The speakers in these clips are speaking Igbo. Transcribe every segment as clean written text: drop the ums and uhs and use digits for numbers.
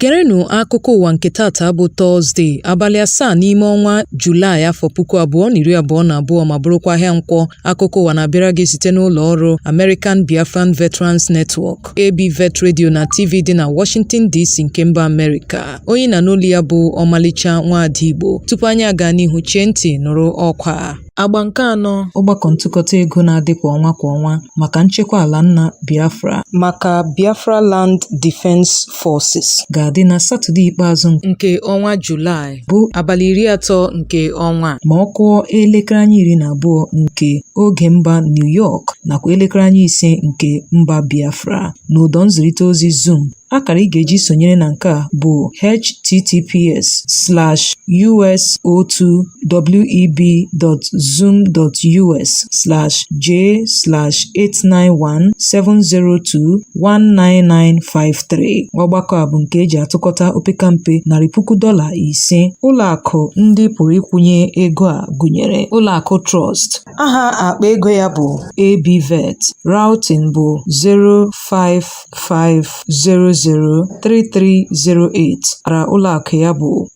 Gerenụ akụkọ ụwa nke tata bụ Tọzdee, abalị 7 n'ime ọnwa Julaị afọ 2022 ma bụrụkwa ahịa nkwọ. Akụkọ ụwa na-abịara gị site n'ụlọ ọrụ American Biafran Veterans Network, ABVet Radio na TV dị na Washington DC nke mba Amerịka. Onye na n'olu ya bụ Omalicha Nwada Igbo. Tupu anyị aga n'ihu, chee ntị nụrụ ọkwa. Agba nke 4 ọgbakọ ntụkọta ego na-adị kwa ọnwa maka nchekwa ala nna Biafra maka Biafra Land Defense Forces ga-adị na Satọde ikpeazụ nke ọnwa Julaị bụ abalị 30 nke ọnwa ma ọ kụọ elekere 12 nke oge mba New York nakwa elekere 5 nke mba Biafra n'ụdọ nzirịta ozi Zoom. Akara ị ga-eji sonyere na nke a bụ https://us02web.zoom.us/j/89170219953. Ọgbakọ a bụ nke eji atụkọta opekampe $500,000. Ụlọakụ ndị pụrụ ịkwụnye ego a gụnyere ụlọakụ Trust. Aha akpa ego ya bụ ABVet. Routing bụ 055003308. Ara ụlọakụ ya bụ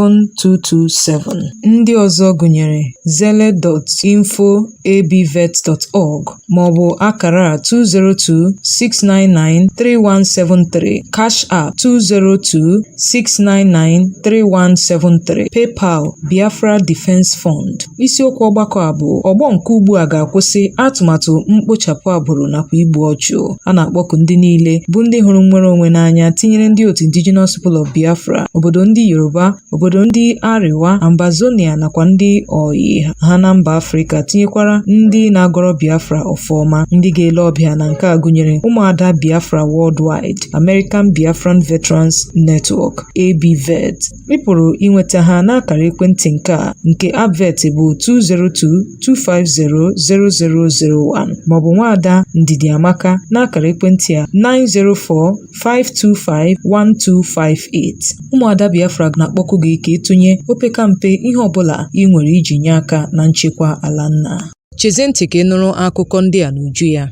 1210060272227. Ndị ọzọ gụnyere zele.info.abvet.org maọbụ akara 202-699-3173, Cash App 202-699-3173, PayPal Biafra Defense Fund. Isiokwu ọgbakọ a bụ ọgbọ nke ugbu a ga-akwụsị atụmatụ mkpochapụ agbụrụ nakwa igbu ọchụ. A na-akpọku ndị niile bụ ndị hụrụ nnwere onwe n'anya, tinyere ndị otu Indigenous People of Biafra, obodo ndị Yoruba, obodo ndị Ariwa, Ambazonia nakwa ndị Oyi ha na mba Afrịka, tinyekwara ndị na-agọrọ Biafra ọfọma. Ndị ga-ele ọbịa na nke a gụnyere ụmụada Biafra Worldwide, American Biafran Veterans Network, ABVet. Ị pụrụ inweta ha n'akara ekwentị nke ABVet bụ 202-250-0001 maọbụ nwaada Ndidi Amaka n'akara ekwentị a 904-525-1258. Ụmụada Biafra na-akpọku gị ka ịtụnye opekampe ihe ọbụla ị nwere iji nye aka na nchekwa ala nna. Chezie ntị ka ị nụrụ akụkọ ndị a n'uju ya.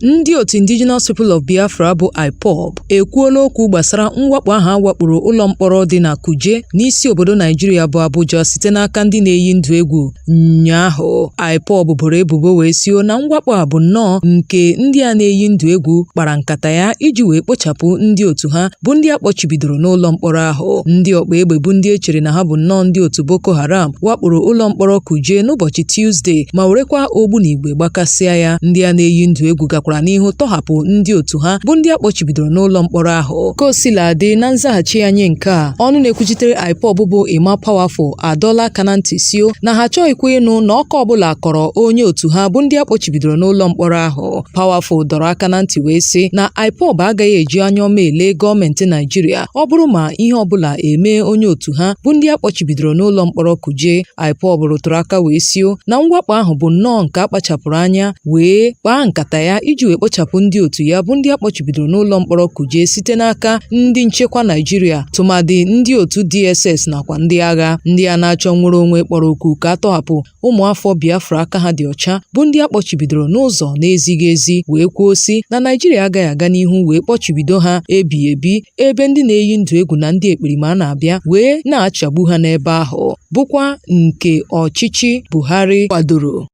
Ndị otu Indigenous People of Biafra bụ IPOB ekwuola okwu gbasara mwakpo ahụ awakporo ụlọ mkpọrọ dị na Kuje n'isi obodo Naijiria bụ Abuja site n'aka ndị na-eyi ndụ egwu. Ụnyaahụ IPOB boro ebubo wee sio na mwakpo a bụ nnọọ nke ndị a na-eyi ndụ egwu kpara nkata ya iji wee kpochapụ ndị otu ha bụ ndị akpọchibidoro n'ụlọ mkpọrọ ahụ. Ndị ọkpa egbe bụ ndị echere na ha bụ nnọọ ndị otu Boko Haram wakporo ụlọ mkpọrọ Kuje n'ụbọchị Tuesday ma werekwa ogbunigwe gbakasịa ya. Ndị a na-eyi ndụ egwu gakwara n'ihu tọhapụ ndị otu ha bụ ndị akpọchibidoro n'ụlọ mkpọrọ ahụ. Ka o sila dị, na nzaghachi anyị nke a, ọnụ na-ekwuchitere IPOB bụ Emma Powerful adọla aka na ntị sio na ha achọghịkwa ịnụ na ọkọ ọbụla kọrọ onye otu ha bụ ndị akpọchibidoro n'ụlọ mkpọrọ ahụ. Powerful dọrọ aka na ntị wee sị na IPOB agaghị eji anya ọma ele gọọmenti Naijiria ọ bụrụ ma ihe ọbụla eme onye otu ha bụ ndị akpọchibidoro n'ụlọ mkpọrọ Kuje. IPOB rụtụrụ aka wee sio na mwakpo ahụ bụ nnọọ nke akpachapụrụ anya wee kpaa nkata ya iji wee kpochapụ ndị otu ya bụ ndị akpọchibidoro n'ụlọ mkpọrọ Kuje site n'aka ndị nchekwa Naijiria, tụmadị ndị otu DSS nakwa ndị agha. Ndị a na-achọ nnwere onwe kpọrọ okwu ka atọhapụ ụmụafọ Biafra aka ha dị ọcha bụ ndị akpọchibidoro n'ụzọ na-ezighị ezi wee kwuo sị na Naijiria agaghị aga n'ihu wee kpọchibido ha ebighị ebi ebe ndị na-eyi ndụ egwu na ndị ekperima na-abịa wee na-achagbu ha n'ebe ahụ, bụkwa nke ọchịchị Buhari kwadoro.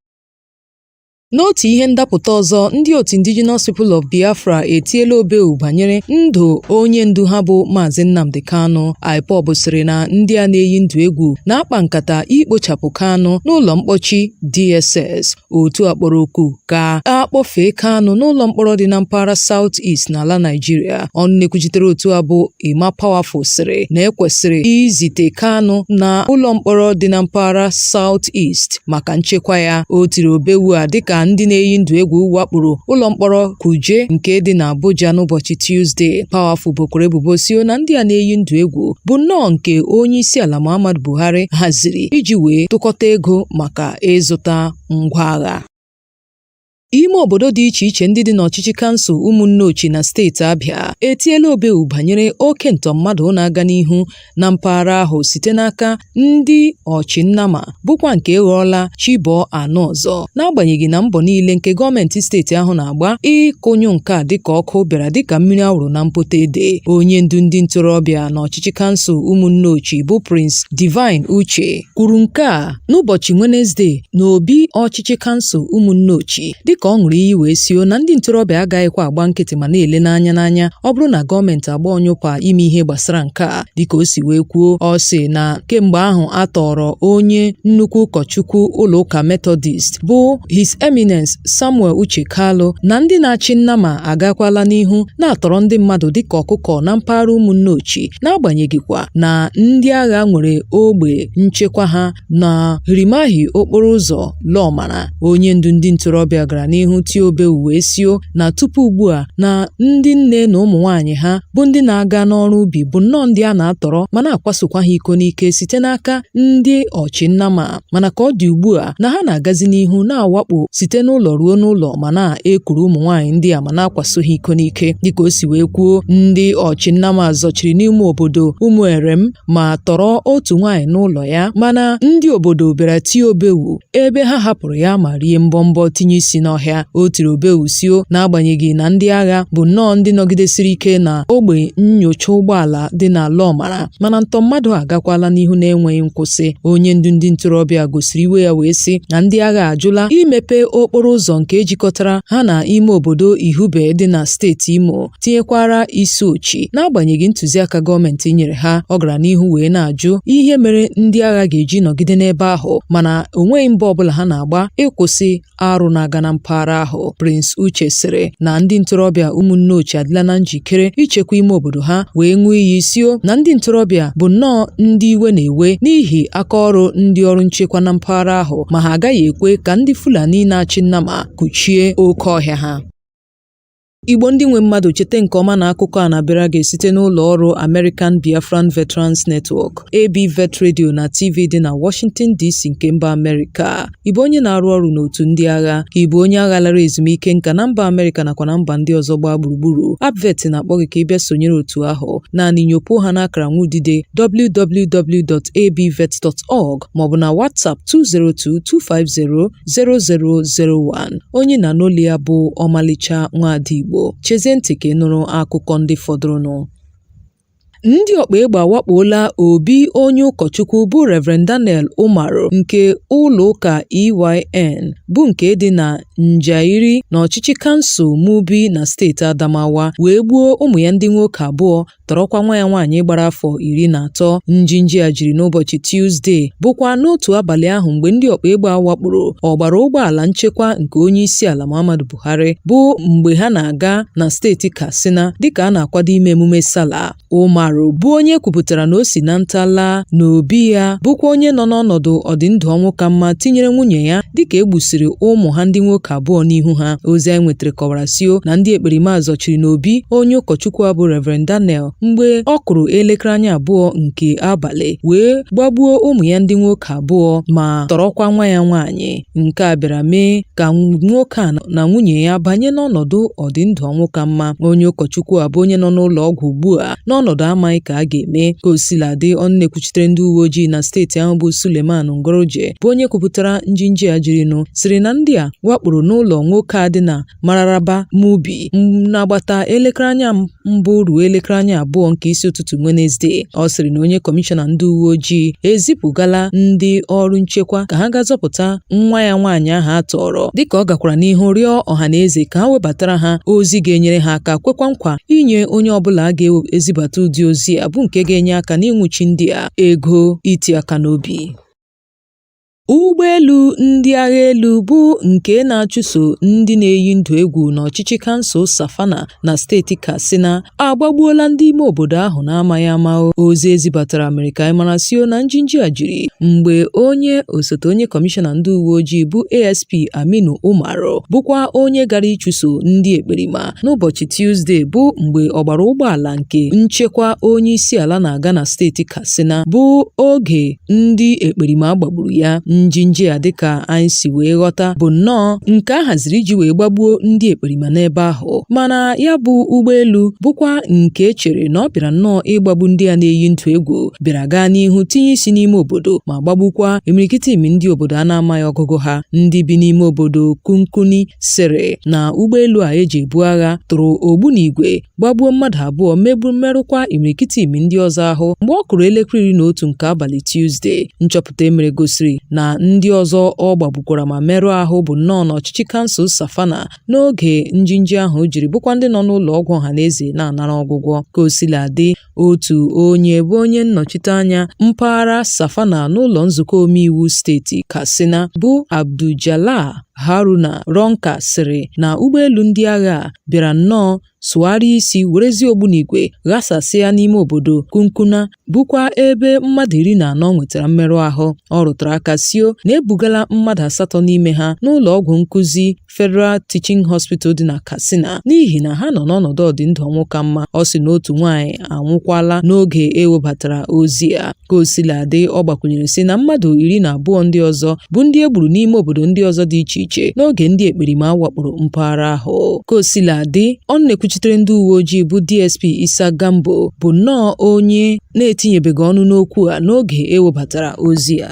N'otu ihe ndapụta ọzọ, ndị otu Indigenous People of Biafra etiela obeu banyere ndụ onye ndu ha bụ Maazị Nnamdi Kanu. IPOB sịrị na ndị a na-eyi ndụ egwu na-akpa nkata ikpochapụ Kanu n'ụlọ mkpọchi DSS. Otu a kpọrọ oku ka a kpọfee Kanu n'ụlọ mkpọrọ dị na mpaghara South East n'ala Naijiria. Ọnụ na-ekwuchitere otu a bụ Emma Powerful sịrị na ekwesịrị izite Kanu na ụlọ mkpọrọ dị na mpaghara South East maka nchekwa ya. O tiri obeu a dịka ndị na-eyi ndụ egwu wakporo ụlọ mkpọrọ Kuje nke dị na Abuja n'ụbọchị Tuesday. Powerful bokwara ebubo sio na ndị a na-eyi ndụ egwu bụ nnọọ nke onye isi ala Muhammadu Buhari haziri iji wee tụkọta ego maka ịzụta ngwa agha. Ime obodo dị iche iche ndị dị n'ọchịchị kansụl ụmụnne ochi na steeti Abịa etiela obewu banyere oke ntọ mmadụ na-aga n'ihu na mpaghara ahụ site n'aka ndị ọchịnnama bụkwa nke ghọọla chibọọ anọ ọzọ, n'agbanyeghị na mbọ niile nke gọọmenti steeti ahụ na-agba ịkụnyụ nke a dịka ọkụ bịara dịka mmiri awụrụ na mpụta ede. Onye ndu ndị ntorobịa n'ọchịchị kansụl ụmụnne ochi bụ Prince Divine Uche kwuru nke a n'ụbọchị Wenezdee n'obi ọchịchị kansụl ụmụnne ochi dịka ọ ṅụrụ iyi wee sio na ndị ntorobịa agaghịkwa agba nkịtị ma na-ele n'anya ọ bụrụ na gọọmenti agba ọnyụkwa ime ihe gbasara nke a. Dịka o si wee kwuo, ọ sị na kemgbe ahụ a tọrọ onye nnukwu ụkọchukwu ụlọụka Methodist bụ His Eminence Samuel Uche Kalụ na ndị na-achị nnama agakwala n'ihu na-atọrọ ndị mmadụ dịka ọkụkọ na mpaghara ụmụnne ochi, n'agbanyeghịkwa na ndị agha nwere ogbe nchekwa ha na Hirimahi okporo ụzọ Lọmara. Onye ndu ndị ntorobịa gara n'ihu tie obewu wee sio na tupu ugbu a na ndị nne na ụmụ nwaanyị ha bụ ndị na-aga n'ọrụ ubi bụ nnọọ ndị a na-atọrọ ma na-akwasokwa ha iko n'ike site n'aka ndị ọchịnnama, mana ka ọ dị ugbu a na ha na-agazi n'ihu na-awakpo site n'ụlọ ruo n'ụlọ ma na-ekuru ụmụ nwaanyị ndị a ma na-akwaso ha iko n'ike. Dịka o si wee kwuo, ndị ọchịnnama zọchiri n'ime obodo Ụmụerem ma tọrọ otu nwaanyị n'ụlọ ya, mana ndị obodo bịara tie obewu ebe ha hapụrụ ya ma rie mbọmbọ tinye isi n'ọhịa. O tiri obewu sio n'agbanyeghị na ndị agha bụ nnọọ ndị nọgidesiri ike na ogbe nnyocha ụgbọala dị n'ala ọmara, mana ntọ mmadụ agakwala n'ihu na-enweghị nkwụsị. Onye ndu ndị ntorobịa gosiri iwe ya wee sị na ndị agha ajụla imepe okporo ụzọ nke ejikọtara ha na ime obodo Ihube dị na steeti Imo tinyekwara isi ochi n'agbanyeghị ntụziaka gọọmenti nyere ha. Ọ gara n'ihu wee na-ajụ ihe mere ndị agha ga-eji nọgide n'ebe ahụ mana onweghị mbọ ọbụla ha na-agba ịkwụsị arụ na-aga na mpaghara ahụ. Prince Uche sịrị na ndị ntorobịa ụmụnne ochi adịla na njikere ichekwa ime obodo ha wee ṅụọ iyi sio na ndị ntorobịa bụ nnọọ ndị iwe na-ewe n'ihi aka ọrụ ndị ọrụ nchekwa na mpaghara ahụ, ma ha agaghị ekwe ka ndị Fulani na-achị nnama kụchie oke ọhịa ha. Igbo ndị nwe mmadụ, cheta nke ọma na akụkọ a na-abịara gị site n'ụlọ ọrụ American Biafran Veterans Network ABVet Radio na TV dị na Washington DC nke mba Amerịka. Ịbụ onye na-arụ ọrụ n'otu ndị agha, ka ịbụ onye agha lara ezumike nka na mba Amerịka nakwa na mba ndị ọzọ gbaa gburugburu, ABVet na-akpọ gị ka ị bịa sonyere otu ahụ. Naanị nyopụ ha n'akara nwudide www.abvet.org maọbụ na WhatsApp 202-250-0001. Onye na n'olu ya bụ Omalicha Nwada Igbo. Chezie ntị ka ị nụrụ akụkọ ndị fọdụrụnụ. Ndị ọkpa egbe awakpola obi onye ụkọchukwu bụ Reverend Daniel Umaru nke ụlọụka EYN bụ nke dị na Njairi n'ọchịchị kansụl Mubi na steeti Adamawa wee gbuo ụmụ ya ndị nwoke abụọ, tọrọkwa nwa ya nwaanyị gbara afọ 13. Njinji a jiri n'ụbọchị Tuzdee bụkwa n'otu abalị ahụ mgbe ndị ọkpa egbe awakporo ọgbara ụgbọala nchekwa nke onye isi ala Muhammadu Buhari bụ mgbe ha na-aga na steeti Katsina dịka a na-akwado ime emume Sala. Umaru bụ onye kwupụtara na o si na ntala n'obi ya bụkwa onye nọ n'ọnọdụ ọdịndụ ọnwụ ka mma tinyere nwunye ya dịka egbusiri ụmụ ha ndị nwoke abụọ n'ihu ha. Ozi anyị nwetara kọwara sio na ndị ekperima zọchiri n'obi onye ụkọchukwu abụ Reverend Daniel mgbe ọ kụrụ elekere anya abụọ nke abalị wee gbagbuo ụmụ ya ndị nwoke abụọ ma tọrọkwa nwa ya nwaanyị. Nke a bịara mee ka nwoke a na nwunye ya banye n'ọnọdụ ọdịndụ ọnwụ ka mma. Onye ụkọchukwu abụ onye nọ n'ụlọ ọgwụ ugbu a n'ọnọdụ amaghị ka a ga-eme. Ka o siladị, ọnụ na-ekwuchitere ndị uwe ojii na steeti ahụ bụ Suleman Ngoroje bụ onye kwupụtara njinji a jirinụ sịrị na ndị a wakporo n'ụlọ nwoke a dị na Mararaba Mubi n'agbata elekere anya mbụ ruo elekere anya abụọ nke isi ụtụtụ Wenezdee. Ọ sịrị na onye kọmishọna ndị uwe ojii ezipụgala ndị ọrụ nchekwa ka ha ga-azọpụta nwa ya nwaanyị ahụ a tọrọ, dịka ọ gakwara n'ihu rịọ ọha na eze ka ha webatara ha ozi ga-enyere ha aka kwekwa nkwa inye onye ọbụla a ga-ezibata ụdị ozi a bụ nke ga-enye aka n'ịnwụchi ndị a ego iti aka n'obi. Ụgbọelu ndị agha elu bụ nke na-achụso ndị na-eyi ndụ egwu n'ọchịchị kansụl Safana na steeti Katsina agbagbuola ndị ime obodo ahụ na-amaghị ama. Ozi ezibatara Amerịka ịmara sio na njinji a jiri mgbe onye osote onye kọmishọna ndị uwe ojii bụ ASP Aminu Umaru bụkwa onye gara ịchụso ndị ekperima n'ụbọchị Tuzdee bụ mgbe ọgbara ụgbọala nke nchekwa onye isi ala na-aga na steeti Katsina bụ oge ndị ekperima gbagburu ya. njinji a dịka anyị si wee ghọta bụ nnọọ nke a haziri iji wee gbagbuo ndị ekperima n'ebe ahụ, mana ya bụ ụgbọelu bụkwa nke echere na ọ bịara nnọọ ịgbagbu ndị a na-eyi ndụ egwu bịara gaa n'ihu tinye isi n'ime obodo ma gbagbukwa imirikiti imi ndị obodo a na-amaghị ọgụgụ ha. Ndị bi n'ime obodo Kunkuni sịrị na ụgbọelu a eji ebu agha tụrụ ogbunigwe gbagbuo mmadụ abụọ merụkwa imirikiti imi ndị ọzọ ahụ mgbe ọ kụrụ elekere 11 nke abalị Tuzdee. Nchọpụta emere gosiri na ndị ọzọ ọ gbagbukwara ma merụọ ahụ bụ nnọọ n'ọchịchị kansụl Savannah n'oge njinji ahụ jiri bụkwa ndị nọ n'ụlọ ọgwụ ọhaneze na-anara ọgwụgwọ. Ka o sila dị, otu onye bụ onye nnọchite anya mpaghara Savannah n'ụlọ nzukọ omeiwu steeti Katsina bụ Abdul-Jalal Haruna Ronka sịrị na ụgbọelu ndị agha bịara nnọọ sụgharịa isi werezie ogbunigwe ghasasịa n'ime obodo Kunkuna bụkwa ebe mmadụ 14 nwetara mmerụ ahụ. Ọ rụtara aka sio na ebugala mmadụ 8 n'ime ha n'ụlọ ọgwụ nkuzi Federal Teaching Hospital dị na Katsina n'ihi na ha nọ n'ọnọdụ ọdịndụ ọnwụ ka mma. Ọ sị na otu nwaanyị anwụkwala n'oge ewebatara ozi ya. Ka o sila dị, ọ gbakwunyere sị na mmadụ 12 ndị ọzọ bụ ndị e gburu n'ime obodo ndị ọzọ dị iche iche n'oge ndị ekperima wakporo mpaghara ahụ. Ka o sila dị, ọ na-ekwuchitere ndị uwe ojii bụ DSP Isa Gambo bụ nnọọ onye na-etinyebeghị ọnụ n'okwu a n'oge ewebatara ozi a.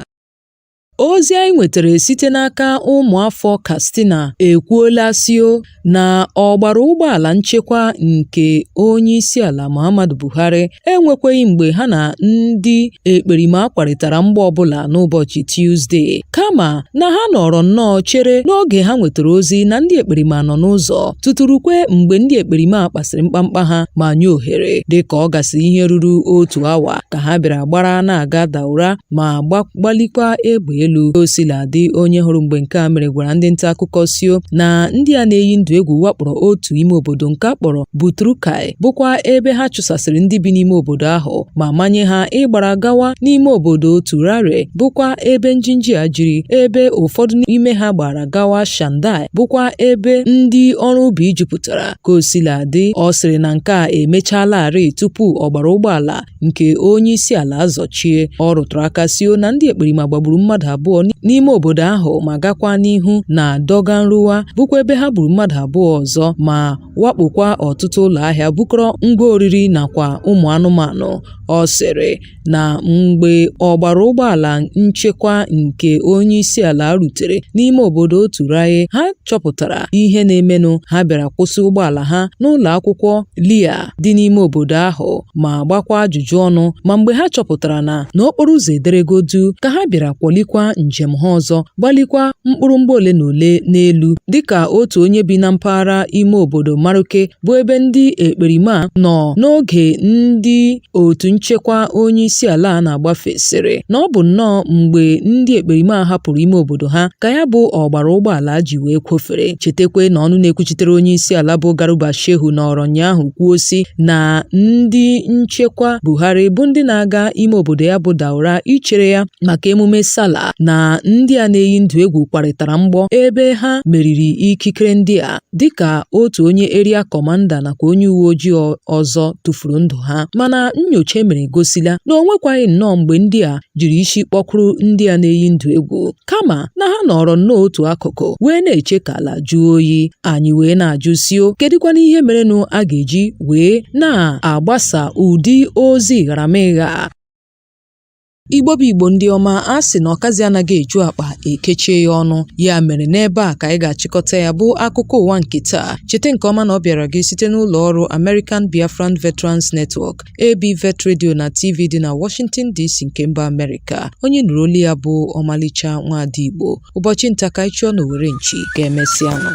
Ozi anyị nwetara site n'aka ụmụafọ Katsina ekwuola sio na ọgbara ụgbọala nchekwa nke onye isi ala Muhammadu Buhari enwekweghị mgbe ha na ndị ekperima kparịtara mgba ọbụla n'ụbọchị Tuzdee, kama na ha nọrọ nnọọ chere n'oge ha nwetara ozi na ndị ekperima nọ n'ụzọ tuturukwe mgbe ndị ekperima kpasịrị mkpamkpa ha ma nye ohere. Dịka ọ gasịrị ihe ruru otu awa ka ha bịara gbara na-aga Daura ma gbalikwa egbe elu. O sila dị, onye hụrụ mgbe nke a mere gwara ndị nta akụkọ sio na ndị a na-eyi ndụ egwu wakporo otu ime obodo nke a kpọrọ Butrukai bụkwa ebe ha chụsasịrị ndị bi n'ime obodo ahụ ma manye ha ịgbara gawa n'ime obodo Turare bụkwa ebe njinji a jiri, ebe ụfọdụ n'ime ha gbara gawa Shandai bụkwa ebe ndị ọrụ ubi jupụtara. Ka o sila dị, ọ sịrị na nke a emechalarị tupu ọgbara ụgbọala nke onye isi ala azọchie. Ọ rụtụrụ aka sio na ndị ekperima gbagburu mmadụ abụọ n'ime obodo ahụ ma gakwa n'ihu na Doganruwa bụkwa ebe ha gburu mmadụ abụọ ọzọ ma wakpokwa ọtụtụ ụlọ ahịa bukọrọ ngwa oriri nakwa ụmụ anụmanụ. Ọ sịrị na mgbe ọgbara ụgbọala nchekwa nke onye isi ala rutere n'ime obodo Turaye, ha chọpụtara ihe na-emenụ. Ha bịara kwụsị ụgbọala ha n'ụlọ akwụkwọ Lia dị n'ime obodo ahụ ma gbakwa ajụjụ ọnụ, ma mgbe ha chọpụtara na n'okporo ụzọ ederegodu ka ha bịara kwọlikwa njem ha ọzọ gbalikwa mkpụrụ ole na ole n'elu. Dịka otu onye bi na mpaghara ime obodo Maruke bụ ebe ndị ekperima nọ n'oge ndị otu nchekwa onye isi ala na-agbafe sịrị na ọ bụ nnọọ mgbe ndị ekperima hapụrụ ime obodo ha ka ya bụ ọgbara ụgbọala ji wee kwofere. Chetakwa na ọnụ na-ekwuchitere onye isi ala bụ Garuba Shehu nọrọ ụnyaahụ kwuo sị na ndị nchekwa Buhari bụ ndị na-aga ime obodo ya bụ Daura ichere ya maka emume Sala na ndị a na-eyi ndụ egwu kparịtara mgbọ ebe ha meriri ikikere ndị a, dịka otu onye area kọmanda nakwa onye uwe ojii ọzọ tụfuru ndụ ha. Mana nnyocha emere gosila na o nwekwaghị nnọọ mgbe ndị a jiri isi kpọkwuru ndị a na-eyi ndụ egwu, kama na ha nọrọ nnọọ otu akụkụ wee na-eche ka ala jụọ oyi. Anyị wee na-ajụ sio kedụkwana ihe merenụ a ga-eji wee na-agbasa ụdị ozi gharamịgha. Igbo bụ Igbo ndị ọma, a sị na ọkazi anaghị eju akpa ekechie ya ọnụ. Ya mere n'ebe a ka anyị ga-achịkọta ya bụ akụkọ ụwa nke taa. Cheta nke ọma na ọ bịara gị site n'ụlọ ọrụ American Biafran Veterans Network ABVet Radio na TV dị na Washington DC nke mba Amerịka. Onye nụrụ olu ya bụ Omalicha Nwada Igbo. Ụbọchị nta ka anyị chụọ n'Owere nchi ga-emesịanụ.